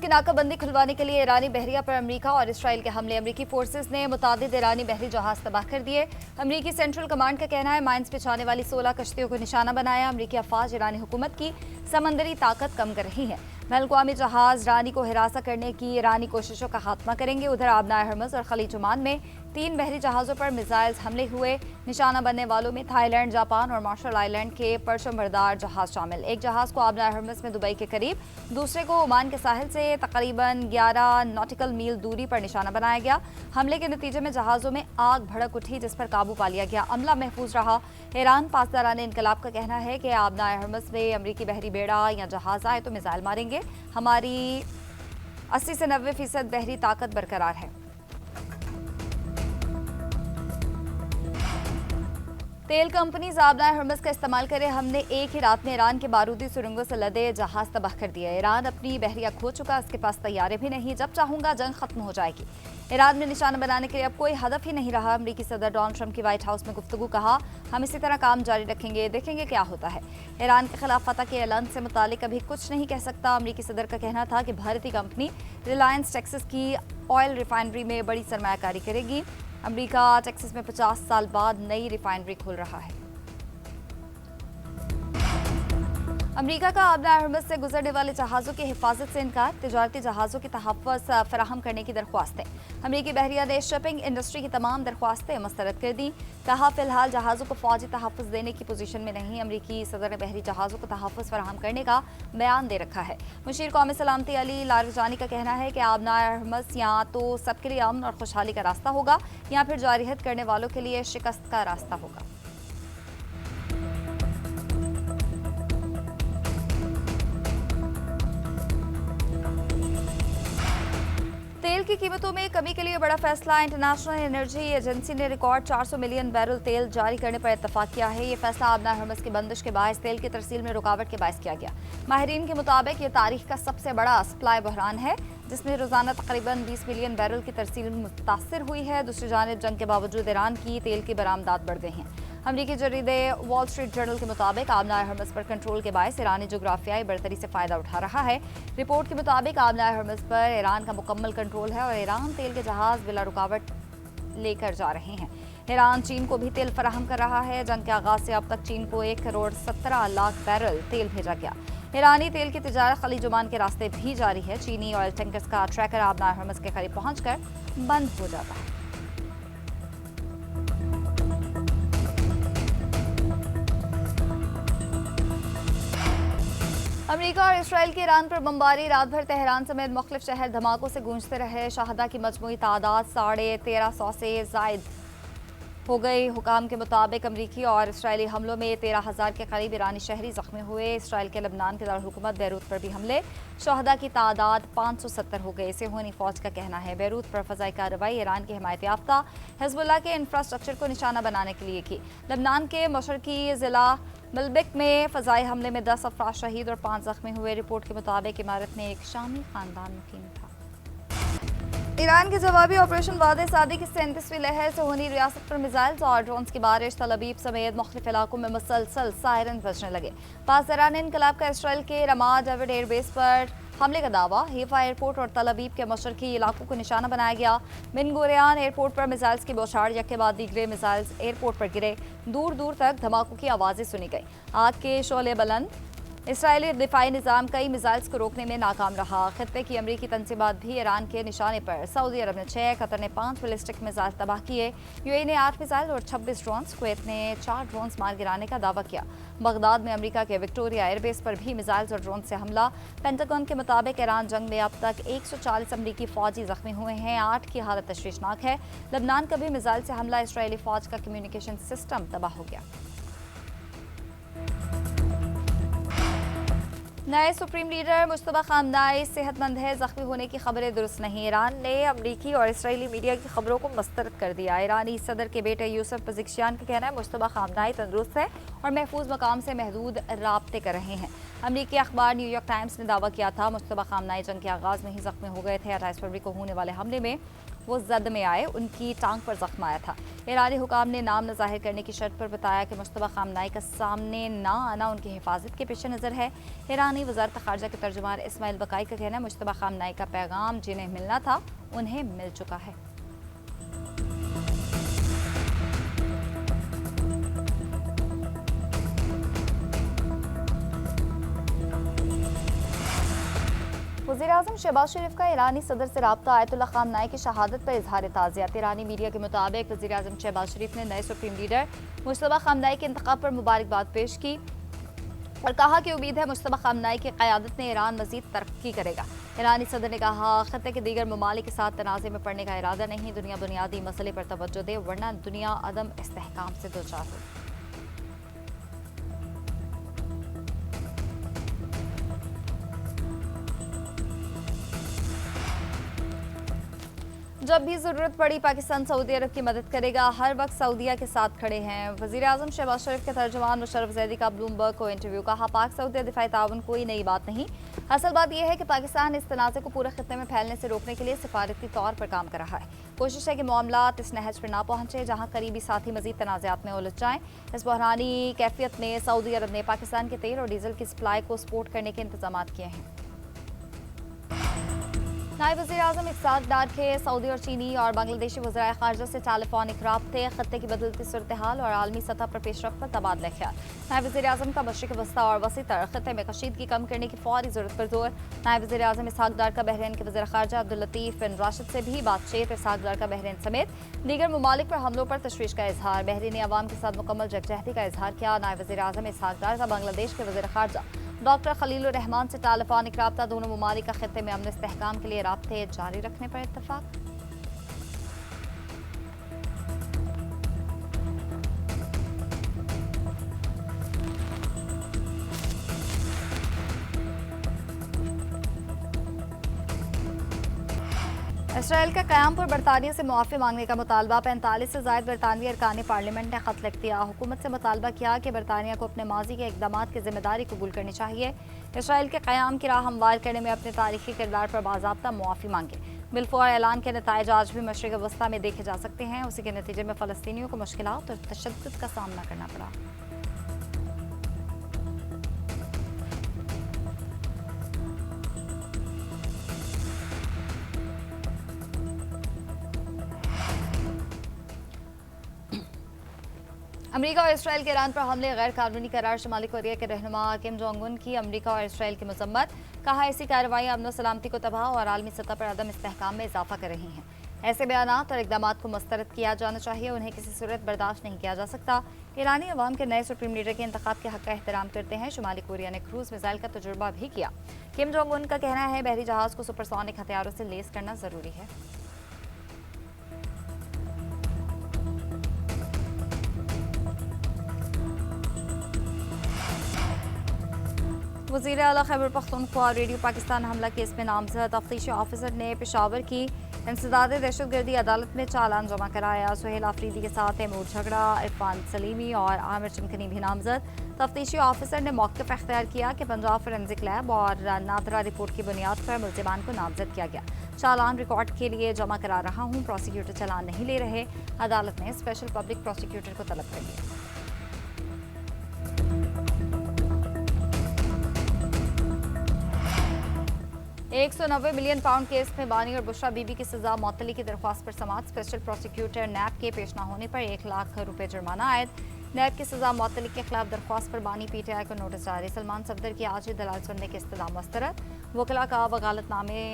की नाकाबंदी खुलवाने के लिए ईरानी बहरिया पर अमेरिका और इसराइल के हमले। अमेरिकी फोर्सेस ने मुतादिद ईरानी बहरी जहाज तबाह कर दिए। अमेरिकी सेंट्रल कमांड का कहना है माइंस बिछाने वाली 16 कश्तियों को निशाना बनाया। अमेरिकी अफवाज ईरानी हुकूमत की समंदरी ताकत कम कर रही है। बैनुल-अक़वामी जहाज रानी को हिरासा करने की ईरानी कोशिशों का खात्मा करेंगे। उधर आबनाए हरमुज़ और खलीज ओमान में 3 बहरी जहाज़ों पर मिसाइल्स हमले हुए। निशाना बनने वालों में थाईलैंड, जापान और मार्शल आइलैंड के परचम बरदार जहाज शामिल। एक जहाज को आबनाए हरमुज़ में दुबई के करीब, दूसरे को ओमान के साहिल से तकरीबन 11 नॉटिकल मील दूरी पर निशाना बनाया गया। हमले के नतीजे में जहाज़ों में आग भड़क उठी, जिस पर काबू पा लिया गया। अमला महफूज रहा। ईरान पासदारान इनकलाब का कहना है कि आबनाए हरमुज़ में अमरीकी बहरी बेड़ा या जहाज आए तो मिसाइल मारेंगे। हमारी 80 से 90% बहरी ताकत बरकरार है। तेल कंपनीज आबनाए हरमुज़ का इस्तेमाल करें। हमने एक ही रात में ईरान के बारूदी सुरंगों से लदे जहाज तबाह कर दिया। ईरान अपनी बहरिया खो चुका, इसके पास तैयारे भी नहीं। जब चाहूंगा जंग खत्म हो जाएगी। ईरान में निशाना बनाने के लिए अब कोई हदफ ही नहीं रहा। अमेरिकी सदर डोनाल्ड ट्रंप की व्हाइट हाउस में गुफ्तगू, कहा हम इसी तरह काम जारी रखेंगे, देखेंगे क्या होता है। ईरान के खिलाफ फतह के ऐलान से मुतालिक अभी कुछ नहीं कह सकता। अमेरिकी सदर का कहना था कि भारतीय कंपनी रिलायंस टेक्सास की ऑयल रिफाइनरी में बड़ी सरमायाकारी करेगी। अमेरिका टेक्सास में 50 साल बाद नई रिफाइनरी खोल रहा है। अमेरिका का आबनाए हरमुज़ से गुजरने वाले जहाज़ों की हिफाजत से इनकार। तिजारती जहाज़ों की तहफ़्फ़ुज़ फराहम करने की दरख्वास्तें। अमेरिकी बहरिया ने शिपिंग इंडस्ट्री की तमाम दरख्वास्तें मुस्तरद कर दी। कहा फिलहाल जहाज़ों को फौजी तहफ़्फ़ुज़ देने की पोजीशन में नहीं। अमेरिकी सदर ने बहरी जहाज़ों को तहफ़्फ़ुज़ फराहम करने का बयान दे रखा है। मुशीर कौमी सलामती अली लारजानी का कहना है कि आबनाए हरमुज़ या तो सबके लिए अमन और खुशहाली का रास्ता होगा या फिर जारहियत करने वालों के लिए शिकस्त का रास्ता होगा। तेल की कीमतों में कमी के लिए बड़ा फैसला। इंटरनेशनल एनर्जी एजेंसी ने रिकॉर्ड 400 मिलियन बैरल तेल जारी करने पर इत्तफाक किया है। ये फैसला आबनाए हरमुज़ की बंदिश के बायस तेल की तरसील में रुकावट के बायस किया गया। माहिरीन के मुताबिक ये तारीख का सबसे बड़ा सप्लाई बहरान है, जिसमें रोजाना तकरीबन 20 मिलियन बैरल की तरसील मुतासर हुई है। दूसरी जानिब जंग के बावजूद ईरान की तेल की बरामदात बढ़ गई हैं। अमेरिकी जरीदे वॉल स्ट्रीट जर्नल के मुताबिक आबनाए हरमुज़ पर कंट्रोल के बायस ईरानी जोग्राफियाई बरतरी से फ़ायदा उठा रहा है। रिपोर्ट के मुताबिक आबनाए हरमुज़ पर ईरान का मुकम्मल कंट्रोल है और ईरान तेल के जहाज़ बिला रुकावट लेकर जा रहे हैं। ईरान चीन को भी तेल फराहम कर रहा है। जंग के आगाज़ से अब तक चीन को 1 करोड़ 17 लाख बैरल तेल भेजा गया। ईरानी तेल की तिजारत खलीज ओमान के रास्ते भी जारी है। चीनी ऑयल टैंकर्स का ट्रैकर आबनाए हरमुज़ के करीब पहुंचकर बंद हो जाता है। अमेरिका और इसराइल की ईरान पर बमबारी। रात भर तेहरान समेत मुख्तलिफ शहर धमाकों से गूंजते रहे। शहदा की मजमूई तादाद 1350 से जायद हो गई। हुकाम के मुताबिक अमरीकी और इसराइली हमलों में 13,000 के करीब ईरानी शहरी जख्मी हुए। इसराइल के लबनान के दारुल-हुकूमत बैरूत पर भी हमले। शहदा की तादाद 570 हो गई। सेहूनी फौज का कहना है बैरूत पर फजाई कार्रवाई ईरान की हिमायत याफ्ता हिजबुल्लाह के इंफ्रास्ट्रक्चर को निशाना बनाने के लिए की। लबनान के मशरकी जिला मलबिक में फजाई हमले में 10 अफराद शहीद और 5 जख्मी हुए। रिपोर्ट के मुताबिक इमारत में एक शामी खानदान मुकीम था। ईरान के जवाबी ऑपरेशन वादे सादी की 37वीं लहर से होनी रियासत पर मिसाइल्स और ड्रोन्स की बारिश। तल अबीब समेत मुख्तलिफ इलाकों में मुसलसल सायरन बजने लगे। पासदारान इनकलाब का इसराइल के रमाद डेविड एयरबेस पर हमले का दावा। हेफा एयरपोर्ट और तल अबीब के मशरकी इलाकों को निशाना बनाया गया। बिन गुरियान एयरपोर्ट पर मिसाइल्स की बौछार, यके बाद दीगरे मिसाइल्स एयरपोर्ट पर गिरे। दूर दूर तक धमाकों की आवाज़ें सुनी गई। आग के शोले बुलंद। इसराइली दिफाई निज़ाम कई मिसाइल्स को रोकने में नाकाम रहा। खत्ते की अमरीकी तंजीमात भी ईरान के निशाने पर। सऊदी अरब ने 6, कतर ने 5 बैलिस्टिक मिसाइल तबाह किए। यूएई ने 8 मिसाइल और 26 ड्रोन्स, कुवैत ने 4 ड्रोन्स मार गिराने का दावा किया। बगदाद में अमरीका के विक्टोरिया एयरबेस पर भी मिसाइल्स और ड्रोन से हमला। पेंटागन के मुताबिक ईरान जंग में अब तक 140 अमरीकी फौजी जख्मी हुए हैं। 8 की हालत तशवीशनाक है। लबनान का भी मिसाइल से हमला। इसराइली फौज का कम्युनिकेशन सिस्टम तबाह हो गया। नए सुप्रीम लीडर मुश्तबा खामनाई सेहतमंद है, जख्मी होने की खबरें दुरुस्त नहीं। ईरान ने अमरीकी और इसराइली मीडिया की खबरों को मुस्तरद कर दिया। ईरानी सदर के बेटे यूसुफ पज़ेश्कियान का कहना है मुश्तबा खामनाई तंदुरुस्त है और महफूज मकाम से महदूद राब्ते कर रहे हैं। अमरीकी अखबार न्यूयॉर्क टाइम्स ने दावा किया था मुश्तबा खामनाई जंग के आगाज़ में ही जख्मी हो गए थे। 28 फरवरी को होने वाले हमले में वो जद में आए, उनकी टांग पर जख्म आया था। ईरानी हुकाम ने नाम न जाहिर करने की शर्त पर बताया कि मुश्तबा खामनाई का सामने ना आना उनकी हिफाजत के पेश नज़र है। ईरानी वजारत खारजा के तर्जुमान इस्माइल बकाई का कहना है मुश्तबा खामनाई का पैगाम जिन्हें मिलना था उन्हें मिल चुका है। वज़ीर-ए-आज़म शहबाज शरीफ का ईरानी सदर से रब्ता आयतुल्लाह खामनाई की शहादत पर इजहार ताज़ियत। ईरानी मीडिया के मुताबिक वज़ीर-ए-आज़म शहबाज शरीफ ने नए सुप्रीम लीडर मुश्तबा खामनाई के इंतखाब पर मुबारकबाद पेश की और कहा कि उम्मीद है मुश्तबा खामनाई की क़यादत में ईरान मज़ीद तरक्की करेगा। ईरानी सदर ने कहा खत्ते के दीगर ममालिक के साथ तनाज़े में पड़ने का इरादा नहीं, दुनिया बुनियादी मसले पर तवज्जो दे वरना दुनिया अदम इस्तेहकाम से दो चार हो। जब भी ज़रूरत पड़ी पाकिस्तान सऊदी अरब की मदद करेगा, हर वक्त सऊदीया के साथ खड़े हैं। वज़ीर-ए-आज़म शहबाज शरीफ के तर्जुमान मुशर्रफ ज़ैदी का ब्लूमबर्ग को इंटरव्यू। कहा पाक सऊदी दिफाई ताउन कोई नई बात नहीं, असल बात यह है कि पाकिस्तान इस तनाज़े को पूरे खित्ते में फैलने से रोकने के लिए सिफारती तौर पर काम कर रहा है। कोशिश है कि मामलात इस नहज पर ना पहुंचे जहाँ करीबी साथी मजीद तनाज़ात में उलझ जाएँ। इस बहरानी कैफियत में सऊदी अरब ने पाकिस्तान के तेल और डीजल की सप्लाई को सपोर्ट करने के इंतजाम किए हैं। नायब वज़ीर-ए-आज़म इकसाद डार के सऊदी और चीनी और बांग्लादेशी वज़राए ख़ारजा से टेलीफोनिक राब्ते, खत्ते की बदलती सूरत हाल और आलमी सतह पर पेशरफ्त पर तबादला ख्याल। नायब वज़ीर-ए-आज़म का मशरिक़ वस्ता और वसी तर खत्ते में कशीदगी कम करने की फौरी ज़रूरत पर जोर। नायब वज़ीर-ए-आज़म इसहाक़ डार का बहरीन के वज़ीर ख़ारजा अब्दुल लतीफ़ बिन राशिद से भी बातचीत। इसहाक़ डार का बहरीन समेत दीगर ममालिक पर हमलों पर तशवीश का इजहार। बहरीनी अवाम के साथ मुकम्मल यकजहती का इजहार किया। नायब वज़ीर-ए-आज़म इसहाक़ डार का बांग्लादेश के वज़ीर ख़ारजा डॉक्टर खलीलुर रहमान से टेलीफोनिक राब्ता, दोनों ममालिक का खित्ते में अमन इस्तेहकाम के लिए राब्ते जारी रखने पर इत्तफाक। इसराइल का क़याम पर बरतानिया से मुआफ़ी मांगने का मुतालबा। 45 से ज़ायद बरतानवी अरकान पार्लियामेंट ने खत लिख दिया। हुकूमत से मुतालबा किया कि बरतानिया को अपने माजी के इक़दाम की जिम्मेदारी कबूल करनी चाहिए। इसराइल के क़याम की राह हमवार करने में अपने तारीखी किरदार पर बाज़ाब्ता मुआफ़ी मांगे। बिलफौर ऐलान के नताइज आज भी मशरिक़ वस्ता में देखे जा सकते हैं। उसी के नतीजे में फ़लस्तीनियों को मुश्किलात और तशद्दुद का सामना करना पड़ा। अमेरिका और इसराइल के ईरान पर हमले गैर कानूनी करार। शुमाली कोरिया के रहनुमा किम जोंग उन की अमेरिका और इसराइल की मजम्मत। कहा ऐसी कार्रवाई अमन सलामती को तबाह और आलमी सतह पर अदम इस्तेहकाम में इजाफा कर रही हैं। ऐसे बयानात और इकदाम को मुस्तरद किया जाना चाहिए, उन्हें किसी सूरत बर्दाश्त नहीं किया जा सकता। ईरानी अवाम के नए सुप्रीम लीडर के इंतखाब के हक का एहतराम करते हैं। शुमाली कोरिया ने क्रूज मिसाइल का तजुर्बा भी किया। किम जोंग उन का कहना है बहरी जहाज को सुपरसोनिक हथियारों से लेस करना जरूरी है। वज़ीर आला खैबर पख्तूनख्वा रेडियो पाकिस्तान हमला केस में नामजद तफ्तीशी ऑफिसर ने पेशावर की इंसदाद दहशतगर्दी अदालत में चालान जमा कराया। सुहेल आफरीदी के साथ तैमूर झगड़ा, इरफान सलीमी और आमिर चमकनी भी नामजद। तफ्तीशी ऑफिसर ने मौक़िफ़ अख्तियार किया कि पंजाब फोरेंसिक लैब और नादरा रिपोर्ट की बुनियाद पर मुल्ज़िमान को नामजद किया गया। चालान रिकॉर्ड के लिए जमा करा रहा हूँ, प्रोसिक्यूटर चालान नहीं ले रहे। अदालत ने स्पेशल पब्लिक प्रोसिक्यूटर को तलब कर लिया। 190 मिलियन पाउंड केस में बानी और बुशरा बीबी की सजा मअतली की दरख्वास्त पर समाअत। स्पेशल प्रोसिक्यूटर नैब के पेश न होने पर 1 लाख रुपए जुर्माना आयद। नैब की सजा मअतली के खिलाफ दरख्वास्त पर बानी पीटीआई को नोटिस जारी। सलमान सफदर की आज ही दलाल सुनने के इस्तदाम मुस्तरद। वकला का वकालतनामे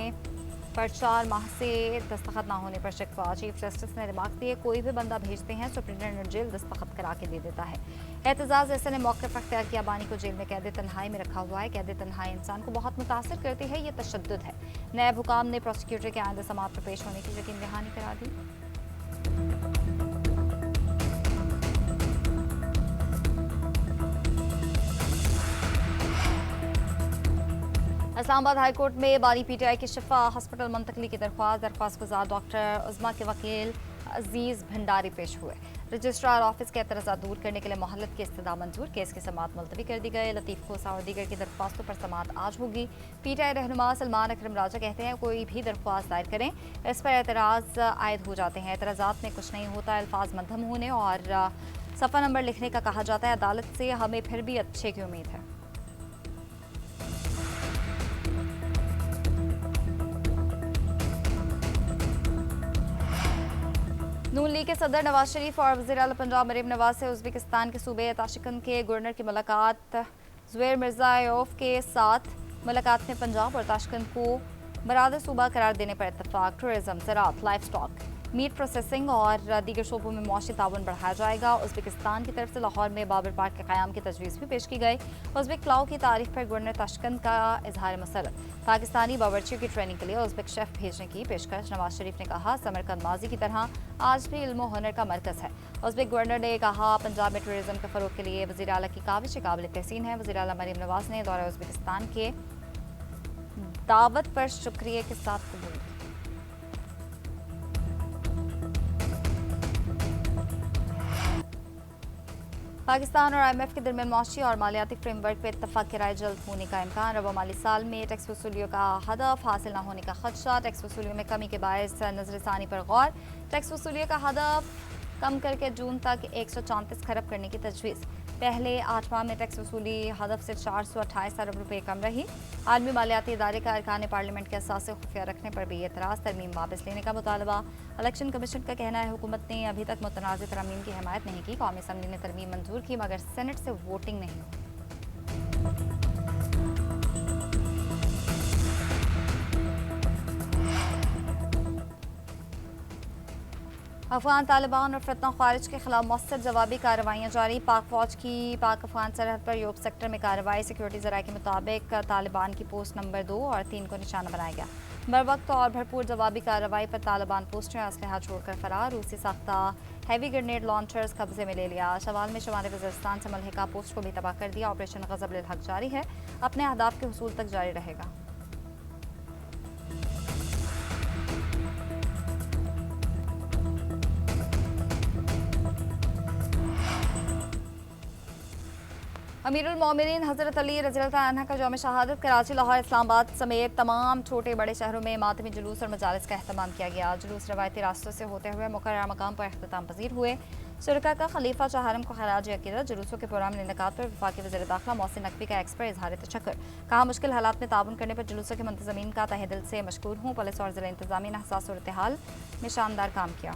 पर 4 माह से दस्तखत न होने पर शिकवा। चीफ जस्टिस ने रिमार्क दिए कोई भी बंदा भेजते हैं सुप्रिंटेंडेंट जेल दस्तखत करा के दे देता है। एहतजाज जैसे ने मौक़िफ़ अख्तियार किया बानी को जेल में कैद तन्हाई में रखा हुआ है। कैद तन्हाई इंसान को बहुत मुतासर करती है, ये तशद्दुद है। नैब हुकाम ने प्रोसिक्यूटर के आइंदा समाअत पर पेश होने की यकीन दहानी करा दी। इस्लामाबाद हाईकोर्ट में बानी पीटीआई की शिफा हॉस्पिटल मुंतकली की दरख्वास्त गुजार डॉक्टर उज़मा के वकील अजीज भंडारी पेश हुए। रजिस्ट्रार ऑफिस के एतराज़ात दूर करने के लिए मोहलत की इस्तदा मंजूर। केस की समाअत मुलतवी कर दी गई। लतीफ़ खोसा और दीगर की दरख्वास्तों पर समाअत आज होगी। पीटीआई रहनुमा सलमान अकरम राजा कहते हैं कोई भी दरख्वास्त दायर करें इस पर एतराज़ आयद हो जाते हैं। एतराज़ात में कुछ नहीं होता, अल्फाज मध्यम होने और सफ़ा नंबर लिखने का कहा जाता है। अदालत से हमें फिर भी अच्छे की उम्मीद है। नून लीग के सदर नवाज शरीफ और वज़ीर आला पंजाब मरीम नवाज से उज़्बेकिस्तान के सूबे ताशिकंद के गवर्नर की मुलाकात। ज़ुबैर मिर्ज़ायोफ के साथ मुलाकात में पंजाब और ताशिकंद को बरादर सूबा करार देने पर इत्तफाक। टूरिज्म, ज़राअत, लाइफ स्टॉक, मीट प्रोसेसिंग और दीगर शोबों में मुआशी ताउन बढ़ाया जाएगा। उज़्बेकिस्तान की तरफ से लाहौर में बाबर पार्क के क़याम की तजवीज़ भी पेश की गई। उज़्बेक पुलाव की तारीफ पर गवर्नर ताशिकंद का इजहार मसरत। पाकिस्तानी बावर्चियों की ट्रेनिंग के लिए उज़्बेक शेफ भेजने की पेशकश। नवाज शरीफ ने कहा समरकंद माजी की तरह आज भी इल्म हुनर का मरकज़ है। उज़्बेक गवर्नर ने कहा पंजाब में टूरिज्म के फ़रोग के लिए वज़ीर आला की काविश काबिल तहसीन है। वज़ीर आला मरीम नवाज ने दौरा उज़्बेकिस्तान के दावत पर शुक्रिया के साथ कबूल की। पाकिस्तान और IMF के दरमियान माशी और मालियाती फ्रेमवर्क पर इत्तफाक की राय जल्द होने का इम्कान। रबा माली साल में टैक्स वसूलियों का हदफ हासिल न होने का खदशा। टैक्स वसूलियों में कमी के बायस नजरसानी पर गौर। टैक्स वसूलियों का हदफ कम करके जून तक 134 खरब करने की तजवीज़। पहले 8 माह में टैक्स वसूली हदफ से 428 अरब रुपये कम रही। आलमी मालियाती इदारे का अरकान पार्लियामेंट के असासे खुफिया रखने पर भी एतराज़। तरमीम वापस लेने का मुतालबा। इलेक्शन कमीशन का कहना है हुकूमत ने अभी तक मुतनाज़ तरमीम की हिमायत नहीं की। कौमी असम्बली ने तरमीम मंजूर की मगर सेनेट से वोटिंग नहीं हुई। अफगान तालिबान और फितना खारिज के खिलाफ मौसर जवाबी कार्रवाइयाँ जारी। पाक फौज की पाक अफगान सरहद पर योब सेक्टर में कार्रवाई। सिक्योरिटी ज़राए के मुताबिक तालिबान की पोस्ट नंबर 2 और 3 को निशाना बनाया गया। बरवक्त और भरपूर जवाबी कार्रवाई पर तालिबान पोस्टें असलहा छोड़कर फरार। रूसी साख्ता हैवी ग्रेनेड लॉन्चर्स कब्जे में ले लिया। शवाल में शुमारी वज़ीरिस्तान से मुल्हिका पोस्ट को भी तबाह कर दिया। ऑपरेशन ग़ज़ब लिल हक़ जारी है, अपने अहदाफ के हुसूल तक जारी रहेगा। अमीरुल मोमिनीन हज़रत अली रज़ियल्लाहु अन्हु का यौम शहादत कराची, लाहौर, इस्लामाबाद समेत तमाम छोटे बड़े शहरों में मातमी जुलूस और मजालिस का अहतमाम किया गया। जुलूस रवायती रास्तों से होते हुए मुकर्रर मकाम पर अख्तिताम पजीर हुए। शुरका का खलीफा चहारम को खराज अकीदत। जुलूसों के प्रोग्राम इनेकाद पर वफाकी वज़ीर दाखिला मोहसिन नकवी का एक्स पर इजहार तशक्कुर। कहा मुश्किल हालात में ताउन करने पर जुलूसों के मुंतज़मीन का तहे दिल से मशकूर हूँ। पुलिस और ज़िला इंतज़ामिया ने हसास सूरत हाल में शानदार काम किया।